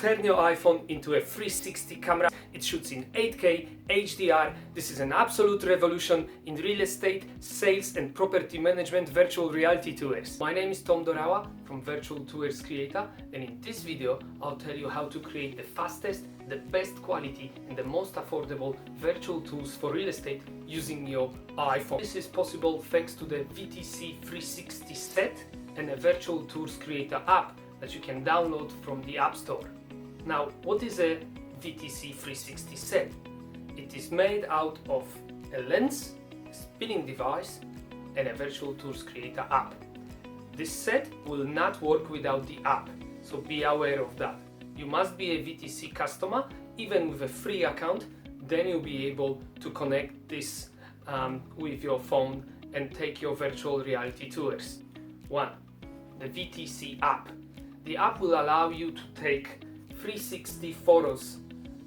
turn your iPhone into a 360 camera. It shoots in 8K, HDR. This is an absolute revolution in real estate, sales and property management virtual reality tours. My name is Tom Dorawa from Virtual Tours Creator, and in this video I'll tell you how to create the fastest, the best quality and the most affordable virtual tours for real estate using your iPhone. This is possible thanks to the VTC 360 set and a Virtual Tours Creator app that you can download from the App Store. Now, what is a VTC 360 set? It is made out of a lens, a spinning device and a Virtual Tours Creator app. This set will not work without the app, so be aware of that. You must be a VTC customer, even with a free account, then you'll be able to connect this with your phone and take your virtual reality tours. 1. The VTC app. The app will allow you to take 360 photos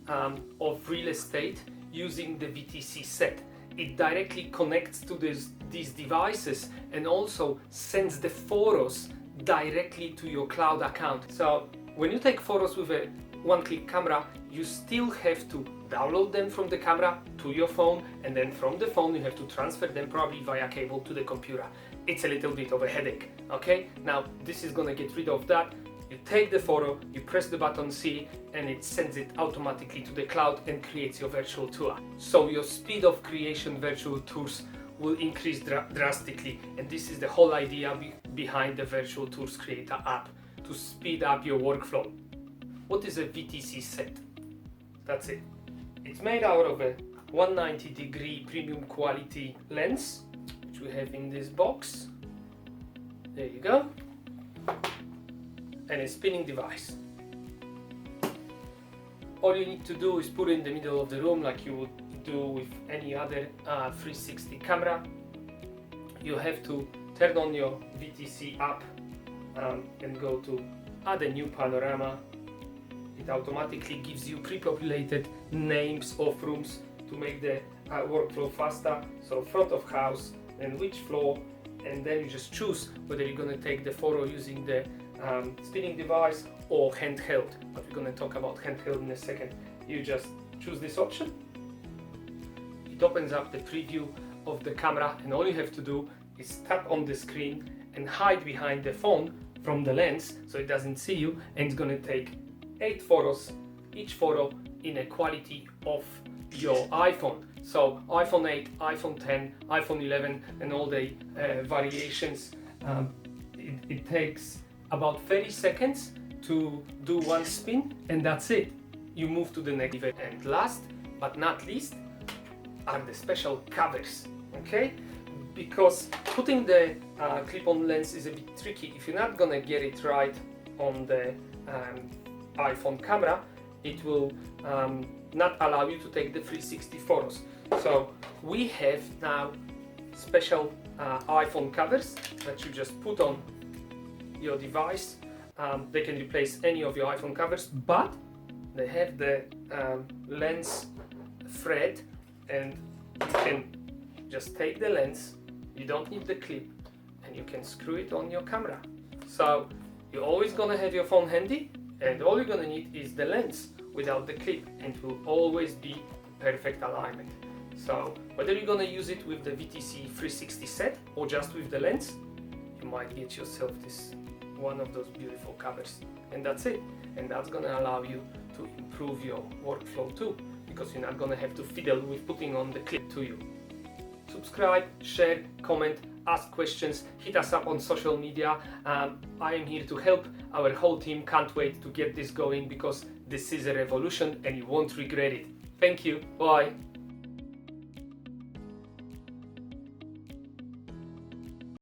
of real estate using the VTC set. It directly connects to these devices and also sends the photos directly to your cloud account. So when you take photos with a one-click camera, you still have to download them from the camera to your phone, and then from the phone you have to transfer them probably via cable to the computer. It's a little bit of a headache, okay? Now this is gonna get rid of that. You take the photo, you press the button C, and it sends it automatically to the cloud and creates your virtual tour. So your speed of creation virtual tours will increase drastically, and this is the whole idea behind the Virtual Tours Creator app, to speed up your workflow. What is a VTC set? That's it. It's made out of a 190-degree premium quality lens, which we have in this box. There you go. And a spinning device. All you need to do is put it in the middle of the room like you would do with any other 360 camera. You have to turn on your VTC app and go to add a new panorama. It automatically gives you pre-populated names of rooms to make the workflow faster. So front of house and which floor, and then you just choose whether you're going to take the photo using the spinning device or handheld, but we're going to talk about handheld in a second. You just choose this option. It opens up the preview of the camera, and all you have to do is tap on the screen and hide behind the phone from the lens so it doesn't see you, and it's going to take 8 photos, each photo in a quality of your iPhone. So iPhone 8, iPhone 10, iPhone 11 and all the variations. It takes about 30 seconds to do one spin, and that's it. You move to the next event. And last but not least are the special covers, okay? Because putting the clip-on lens is a bit tricky. If you're not gonna get it right on the iPhone camera, it will not allow you to take the 360 photos. So we have now special iPhone covers that you just put on your device. They can replace any of your iPhone covers, but they have the lens thread, and you can just take the lens, you don't need the clip, and you can screw it on your camera. So you're always gonna have your phone handy, and all you're gonna need is the lens without the clip, and it will always be perfect alignment. So whether you're gonna use it with the VTC 360 set or just with the lens, you might get yourself this one of those beautiful covers, and that's it. And that's gonna allow you to improve your workflow too, because you're not gonna have to fiddle with putting on the clip to you. Subscribe, share, comment, ask questions, hit us up on social media. I am here to help. Our whole team can't wait to get this going, because this is a revolution and you won't regret it. Thank you. Bye.